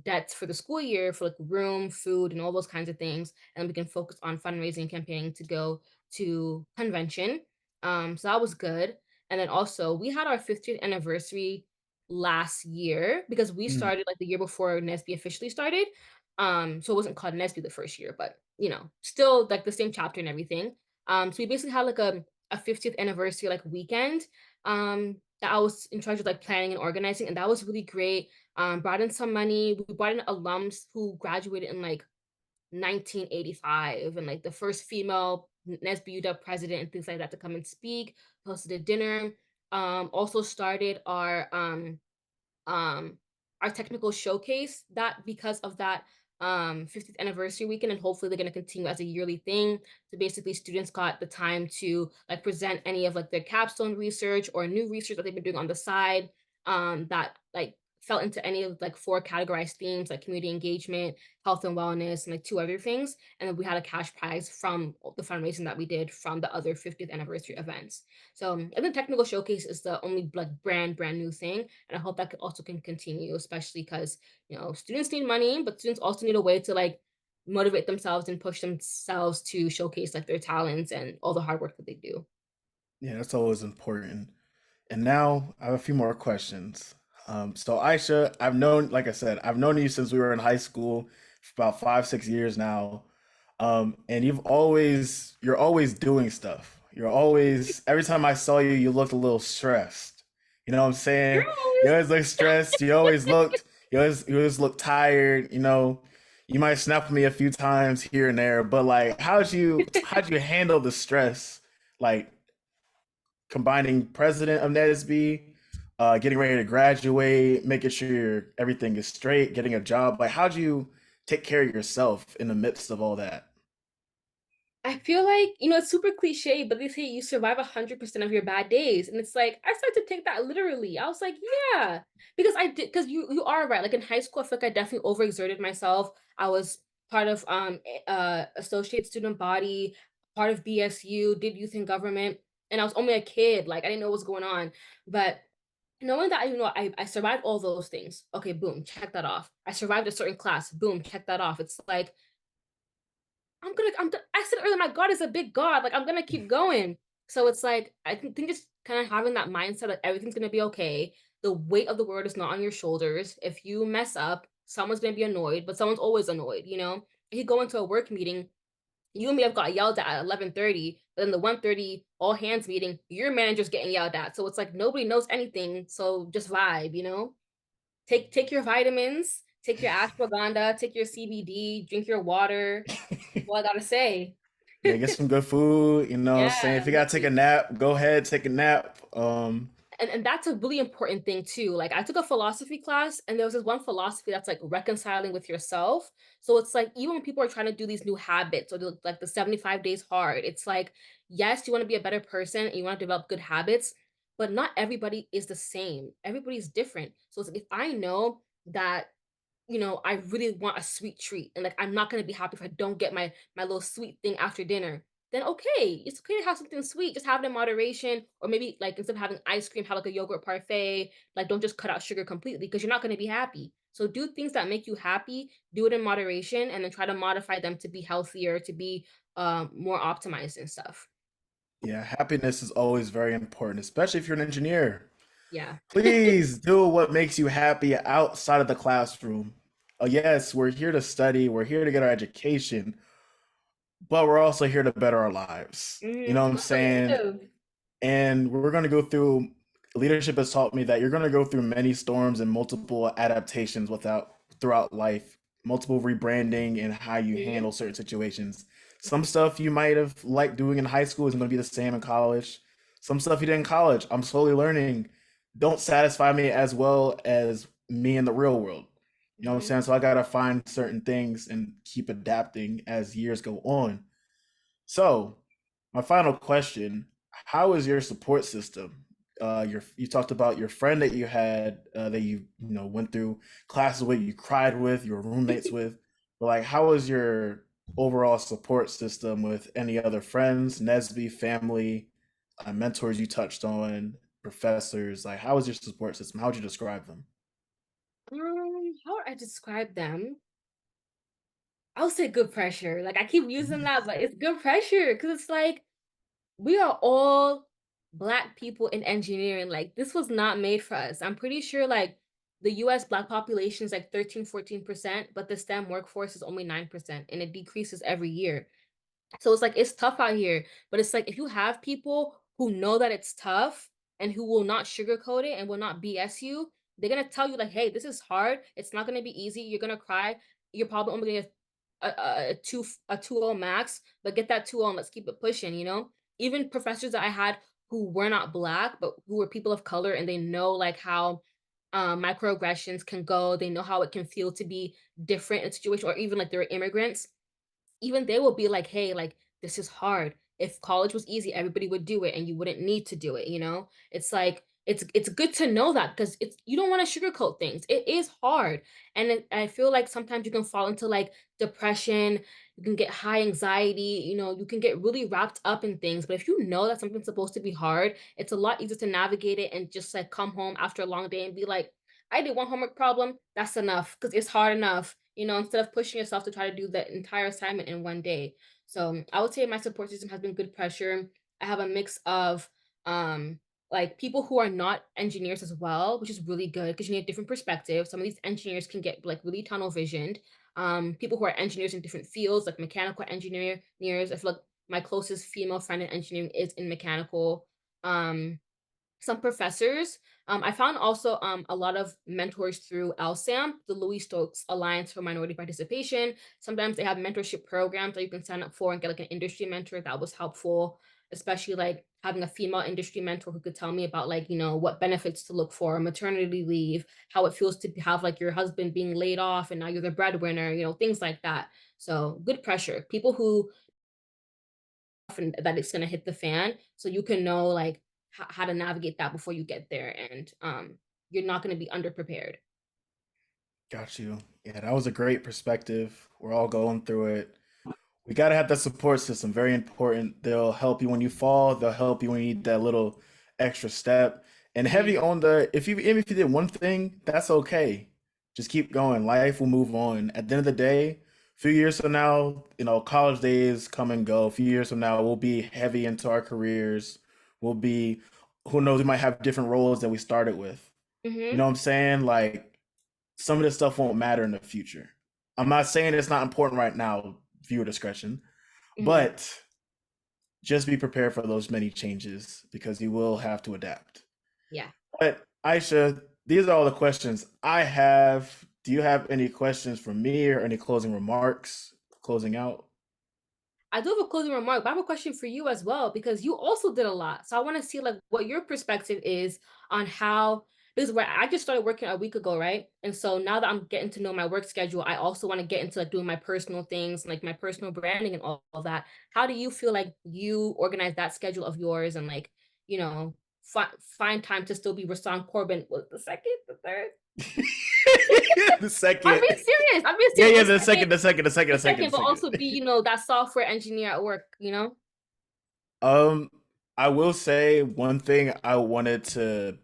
debts for the school year for like room, food, and all those kinds of things, and we can focus on fundraising and campaigning to go to convention. So that was good. And then also we had our 50th anniversary last year because we Mm. started like the year before NSB officially started. So it wasn't called NSB the first year, but still like the same chapter and everything. So we basically had like a 50th anniversary like weekend that I was in charge of like planning and organizing, and that was really great. Brought in some money. We brought in alums who graduated in like 1985, and like the first female NSBU president and things like that to come and speak. Hosted a dinner. Also started um our technical showcase that because of that 50th anniversary weekend, and hopefully they're going to continue as a yearly thing. So basically students got the time to like present any of like their capstone research or new research that they've been doing on the side that like fell into any of like four categorized themes like community engagement, health and wellness, and like two other things. And then we had a cash prize from the fundraising that we did from the other 50th anniversary events. So I think technical showcase is the only like brand new thing, and I hope that also can continue, especially because students need money, but students also need a way to like motivate themselves and push themselves to showcase like their talents and all the hard work that they do. Yeah, that's always important. And now I have a few more questions. So Aisha, like I said, I've known you since we were in high school for about 5, 6 years now. And you're always doing stuff. You're always, every time I saw you, you looked a little stressed. You know what I'm saying? You Yes. always look stressed. You always look tired. You might snap at me a few times here and there, but like, how'd you handle the stress? Like, combining president of NSB, getting ready to graduate, making sure everything is straight, getting a job. Like, how'd you take care of yourself in the midst of all that? I feel like, it's super cliche, but they say you survive 100% of your bad days. And it's like, I started to take that literally. I was like, yeah, because because you are right. Like in high school, I feel like I definitely overexerted myself. I was part of associate student body, part of BSU, did youth and government, and I was only a kid. Like I didn't know what was going on. But knowing that I survived all those things. Okay, boom, check that off. I survived a certain class. Boom, check that off. It's like I said earlier, my God is a big God. Like, I'm gonna keep going. So it's like, I think just kind of having that mindset that everything's gonna be okay. The weight of the world is not on your shoulders. If you mess up, someone's gonna be annoyed, but someone's always annoyed, If you go into a work meeting, You and me have got yelled at 11:30, but then the 1:30 all hands meeting, your manager's getting yelled at. So it's like nobody knows anything. So just vibe, you know? Take your vitamins, take your ashwagandha, take your CBD, drink your water. All I gotta say. Yeah, get some good food. You know what I'm saying? Yeah, If you gotta take a nap, go ahead, take a nap. and that's a really important thing too. Like I took a philosophy class and there was this one philosophy that's like reconciling with yourself. So it's like even when people are trying to do these new habits or like the 75 days hard, it's like yes, you want to be a better person and you want to develop good habits, but not everybody is the same. Everybody's different. So it's like if I know that I really want a sweet treat and like I'm not gonna be happy if I don't get my little sweet thing after dinner, then okay, it's okay to have something sweet. Just have it in moderation, or maybe like instead of having ice cream, have like a yogurt parfait. Like don't just cut out sugar completely because you're not gonna be happy. So do things that make you happy, do it in moderation, and then try to modify them to be healthier, to be more optimized and stuff. Yeah, happiness is always very important, especially if you're an engineer. Yeah. Please do what makes you happy outside of the classroom. Yes, we're here to study, we're here to get our education, but we're also here to better our lives. You know what I'm Let's go saying? live. And we're going to go through, leadership has taught me that you're going to go through many storms and multiple adaptations throughout life, multiple rebranding and how you Mhm. handle certain situations. Some stuff you might have liked doing in high school isn't going to be the same in college. Some stuff you did in college, I'm slowly learning, don't satisfy me as well as me in the real world. You know what I'm Mhm. saying? So I got to find certain things and keep adapting as years go on. So, my final question: how is your support system? You talked about your friend that you had that you went through classes with, you cried with, you were roommates with. But like, how was your overall support system with any other friends, NSBE family, mentors you touched on, professors? Like, how was your support system? How would you describe them? How would I describe them? I would say good pressure. Like I keep using that, but it's good pressure because it's like we are all black people in engineering. Like this was not made for us. I'm pretty sure like the US black population is like 13, 14%, but the STEM workforce is only 9% and it decreases every year. So it's like it's tough out here, but it's like if you have people who know that it's tough and who will not sugarcoat it and will not BS you, they're gonna tell you like, "Hey, this is hard. It's not gonna be easy. You're gonna cry. You're probably only gonna get a 2.0 max, but get that 2.0 and let's keep it pushing." Even professors that I had who were not black, but who were people of color, and they know like how microaggressions can go. They know how it can feel to be different in a situation, or even like they're immigrants, even they will be like, "Hey, like this is hard. If college was easy, everybody would do it and you wouldn't need to do it." It's like it's good to know that because it's you don't want to sugarcoat things. It is hard. And I feel like sometimes you can fall into like depression, you can get high anxiety, you can get really wrapped up in things. But if you know that something's supposed to be hard, it's a lot easier to navigate it and just like come home after a long day and be like, I did one homework problem, that's enough because it's hard enough, instead of pushing yourself to try to do the entire assignment in one day. So I would say my support system has been good pressure. I have a mix of like people who are not engineers as well, which is really good because you need a different perspective. Some of these engineers can get like really tunnel visioned. People who are engineers in different fields, like mechanical engineers. I feel like my closest female friend in engineering is in mechanical. Some professors. I found also a lot of mentors through LSAM, the Louis Stokes Alliance for Minority Participation. Sometimes they have mentorship programs that you can sign up for and get like an industry mentor. That was helpful, especially like having a female industry mentor who could tell me about like, what benefits to look for, maternity leave, how it feels to have like your husband being laid off and now you're the breadwinner, things like that. So good pressure. People who and that it's gonna hit the fan, so you can know like how to navigate that before you get there, and you're not gonna be underprepared. Got you. Yeah, that was a great perspective. We're all going through it. We got to have that support system. Very important. They'll help you when you fall. They'll help you when you need that little extra step. And heavy Mhm, on the even if you did one thing, that's okay. Just keep going. Life will move on. At the end of the day, a few years from now, college days come and go. A few years from now, we'll be heavy into our careers. We'll be, who knows, we might have different roles that we started with. You know mhm, what I'm saying? Like some of this stuff won't matter in the future. I'm not saying it's not important right now, viewer discretion, Hmm. But just be prepared for those many changes because you will have to adapt. Yeah. But Aisha, these are all the questions I have. Do you have any questions for me or any closing remarks closing out? I do have a closing remark, but I have a question for you as well because you also did a lot. So I want to see like what your perspective is on how because where I just started working a week ago, right? And so now that I'm getting to know my work schedule, I also want to get into like doing my personal things, like my personal branding and all that. How do you feel like you organize that schedule of yours and like, you know, find time to still be Rahsaan Corbin? Was the second, the third? The I'm second. being serious. I'm being Yeah, serious. yeah, The second, the the second, second, the but second. also be, that software engineer at work, you know? Um, I will say one thing I wanted to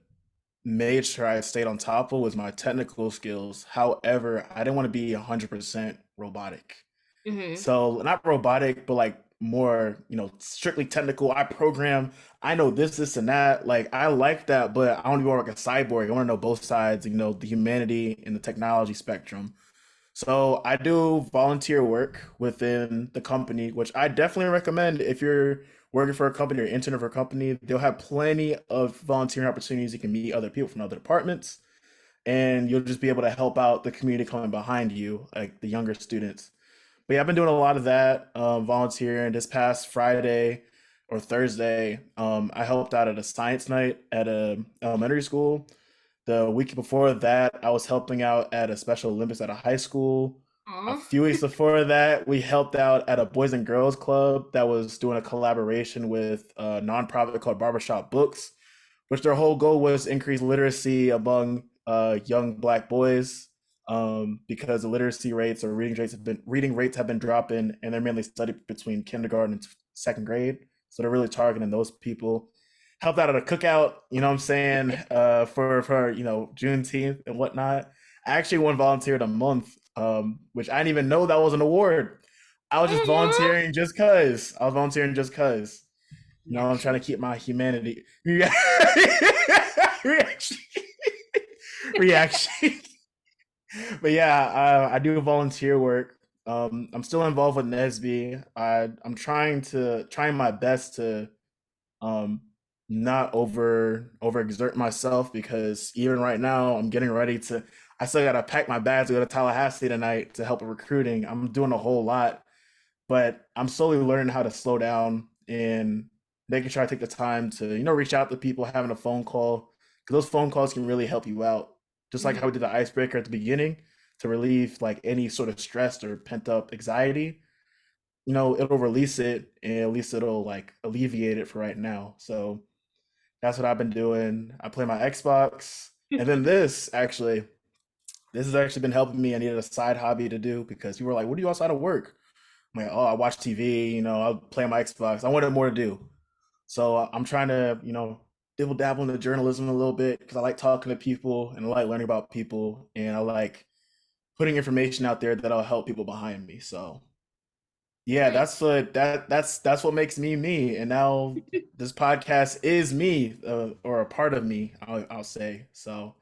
make sure I stayed on top of was my technical skills. However, I didn't want to be 100% robotic. Mhm. So not robotic, but like more, strictly technical. I program, I know this, and that. Like I like that, but I want to be more like a cyborg. I want to know both sides, the humanity and the technology spectrum. So I do volunteer work within the company, which I definitely recommend if you're working for a company or interning for a company. They'll have plenty of volunteering opportunities. You can meet other people from other departments, and you'll just be able to help out the community coming behind you, like the younger students. But yeah, I've been doing a lot of that, volunteering. This past Friday or Thursday, I helped out at a science night at a elementary school. The week before that, I was helping out at a Special Olympics at a high school. A Aw. few weeks before that, we helped out at a Boys and Girls Club that was doing a collaboration with a nonprofit called Barbershop Books, which their whole goal was to increase literacy among young Black boys, because the literacy rates or reading rates have been dropping, and they're mainly studied between kindergarten and second grade. So they're really targeting those people. Helped out at a cookout, what I'm saying, for Juneteenth and whatnot. I actually won volunteer a month, which I didn't even know that was an award. I was just Aw. volunteering just cause. I was volunteering just cause. I'm trying to Reaction. keep my humanity. Reaction. Reaction. But yeah, I do volunteer work. I'm still involved with NSBE. I'm trying my best to um not overexert myself because even right now I'm getting ready to. I still gotta pack my bags to go to Tallahassee tonight to help with recruiting. I'm doing a whole lot, but I'm slowly learning how to slow down and making sure I take the time to, reach out to people, having a phone call, because those phone calls can really help you out. Just like how we Mhm. did the icebreaker at the beginning to relieve like any sort of stress or pent up anxiety. It'll release it and at least it'll like alleviate it for right now. So that's what I've been doing. I play my Xbox. And then this has actually been helping me. I needed a side hobby to do because people were like, what do you outside of work? I'm like, oh, I watch TV, I'll play on my Xbox. I wanted more to do. So I'm trying to, dibble dabble into journalism a little bit because I like talking to people and I like learning about people and I like putting information out there that'll help people behind me. So yeah, Nice. that's what makes me me. And now this podcast is me, or a part of me, I'll say. So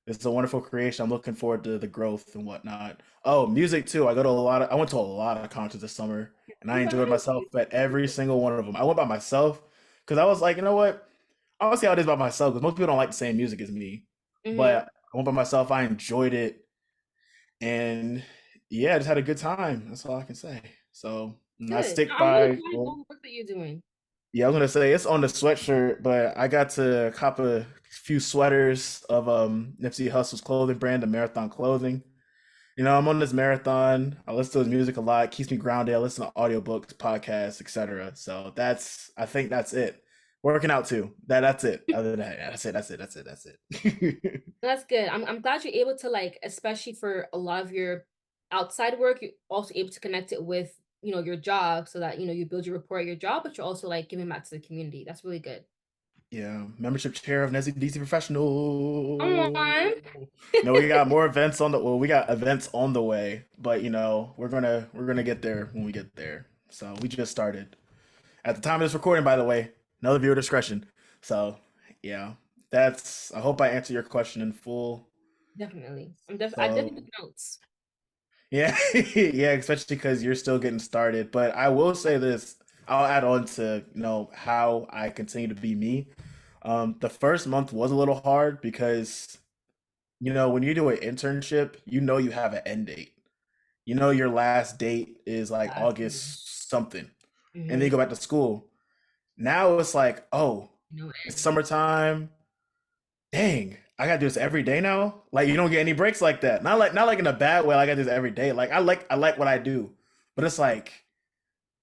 it's a wonderful creation. I'm looking forward to the growth and whatnot. Oh, music too. I went to a lot of concerts this summer, and I I'm enjoyed behind myself you. at every single one of them. I went by myself because I was like, you know what? I want to see how it is by myself because most people don't like the same music as me. Mhm. But I went by myself. I enjoyed it, and yeah, I just had a good time. That's all I can say. So I Good. stick I'm really by. proud of all Well, the work that you're doing. yeah, I was gonna say it's on the sweatshirt, but I got to cop a few sweaters of Nipsey Hussle's clothing brand, the Marathon Clothing. I'm on this marathon. I listen to his music a lot. It keeps me grounded. I listen to audiobooks, podcasts, etc. So I think that's it. Working out too. That's it. Other than that, that's it. That's good. I'm glad you're able to like, especially for a lot of your outside work, you're also able to connect it with, your job so that, you build your rapport at your job, but you're also like giving back to the community. That's really good. Yeah, membership chair of NSBE Come Professional. on. No, we got more events on the well, we got events on the way, but we're gonna get there when we get there. So we just started. At the time of this recording, by the way, another viewer discretion. So yeah, I hope I answer your question in full. Definitely. I So definitely took notes. Yeah, yeah, especially because you're still getting started. But I will say this, I'll add on to, how I continue to be me. The first month was a little hard because, when you do an internship, you have an end date. Your last date is like Exactly. August something, and then you Hmm. go back to school. Now it's like, oh, No it's end. summertime. Dang, I gotta do this every day now. Like you don't get any breaks like that. Not like in a bad way. Like I do this every day. Like I like what I do, but it's like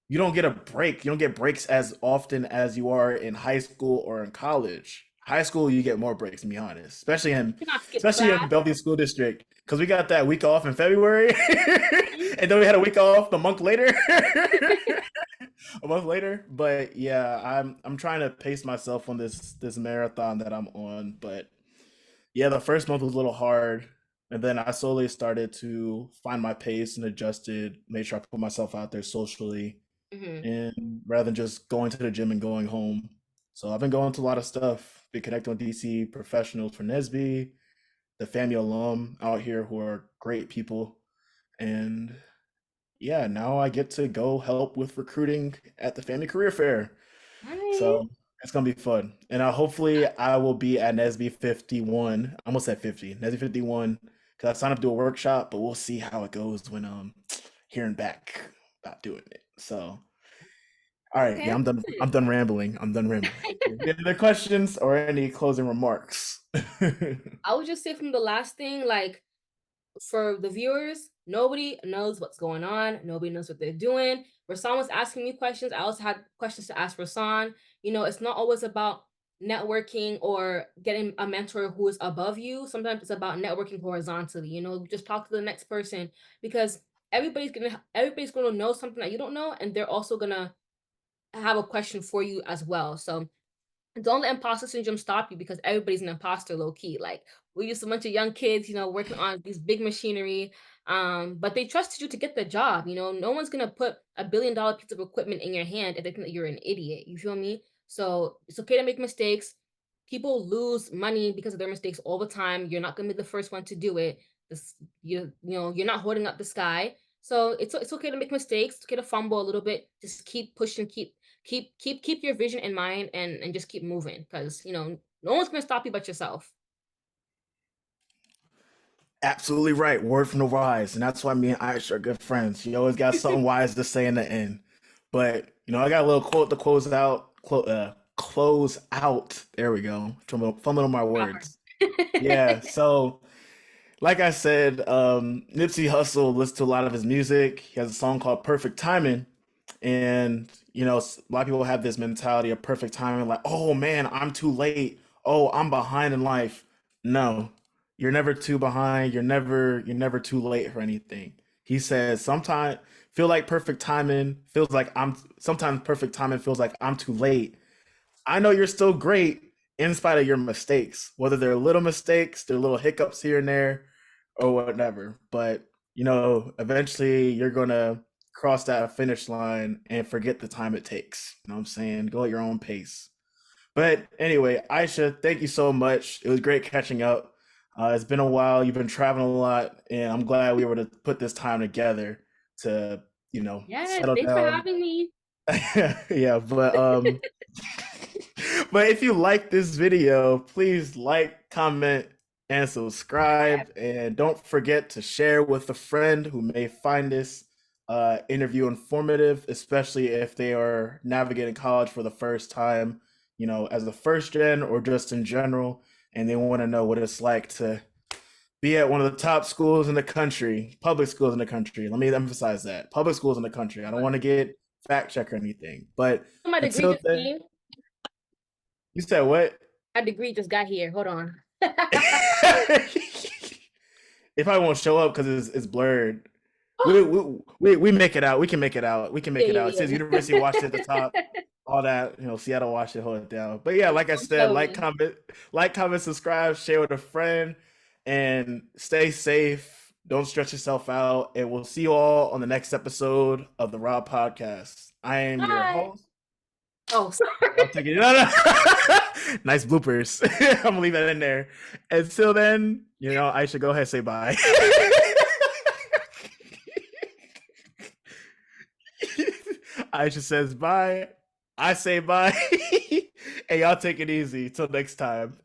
you don't get a break. You don't get breaks as often as you are in high school or in college. High school, you get more breaks, to be honest, especially in You cannot skip especially in class. Bellevue School District, because we got that week off in February, Mhm. and then we had a week off a month later. A month later, but yeah, I'm trying to pace myself on this marathon that I'm on, but yeah, the first month was a little hard, and then I slowly started to find my pace and adjusted, made sure I put myself out there socially, Hmm. and rather than just going to the gym and going home. So I've been going to a lot of stuff, been connecting with DC professionals for NSBE, the FAMU alum out here who are great people, and yeah, now I get to go help with recruiting at the Family Career Fair. Nice. So it's gonna be fun, and hopefully I will be at NSB 51. I almost said 50, NSB 51, because I signed up to do a workshop, but we'll see how it goes when hearing back about doing it. So, all right, Okay. yeah, I'm done. I'm done rambling. I'm done rambling. Any other questions or any closing remarks? I would just say from the last thing, like for the viewers, nobody knows what's going on. Nobody knows what they're doing. Rahsaan was asking me questions. I also had questions to ask Rahsaan. It's not always about networking or getting a mentor who is above you. Sometimes it's about networking horizontally. Just talk to the next person because everybody's gonna know something that you don't know, and they're also gonna have a question for you as well. So don't let imposter syndrome stop you because everybody's an imposter low key. Like we used a bunch of young kids, working on these big machinery. But they trusted you to get the job. No one's gonna put $1 billion piece of equipment in your hand if they think that you're an idiot. You feel me? So it's okay to make mistakes. People lose money because of their mistakes all the time. You're not gonna be the first one to do it. You're not holding up the sky. So it's okay to make mistakes. It's okay to fumble a little bit. Just keep pushing, keep your vision in mind and just keep moving because no one's gonna stop you but yourself. Absolutely right. Word from the wise. And that's why me and Aisha are good friends. She always got something wise to say in the end. But, I got a little quote to close out. Close out. There we go. Fumbling on my Proper. words. Yeah. So, like I said, Nipsey Hussle listens to a lot of his music. He has a song called Perfect Timing. And, a lot of people have this mentality of perfect timing, like, oh man, I'm too late. Oh, I'm behind in life. No, you're never too behind. You're never too late for anything. He says, sometimes feel like perfect timing feels like sometimes perfect timing feels like I'm too late. I know you're still great in spite of your mistakes, whether they're little mistakes, they're little hiccups here and there, or whatever. But eventually you're gonna cross that finish line and forget the time it takes. You know what I'm saying? Go at your own pace. But anyway, Aisha, thank you so much. It was great catching up. It's been a while. You've been traveling a lot, and I'm glad we were to put this time together to, Yes, settle thanks for down. having me. Yeah, but if you like this video, please like, comment, and subscribe. And don't forget to share with a friend who may find this interview informative, especially if they are navigating college for the first time, as a first gen or just in general, and they want to know what it's like to be at one of the top schools in the country, public schools in the country. Let me emphasize that public schools in the country. I don't want to get fact check or anything, but My degree until just then, came. you said what? My degree just got here. Hold on. It probably won't show up because it's blurred. We make it out. We can make it out. We can Yeah, make it out. It yeah, says University of Washington at the top. yeah. All that, Seattle, Washington, hold it down. But yeah, like I Don't said, tell me. like, comment, subscribe, share with a friend, and stay safe. Don't stress yourself out. And we'll see you all on the next episode of the Raw Podcast. I am your Bye. host. Oh, I'll sorry. take it. No, no. Nice bloopers. I'm gonna leave that in there. Until then, I should go ahead and say bye. Aisha says bye. I say bye. And y'all take it easy. Till next time.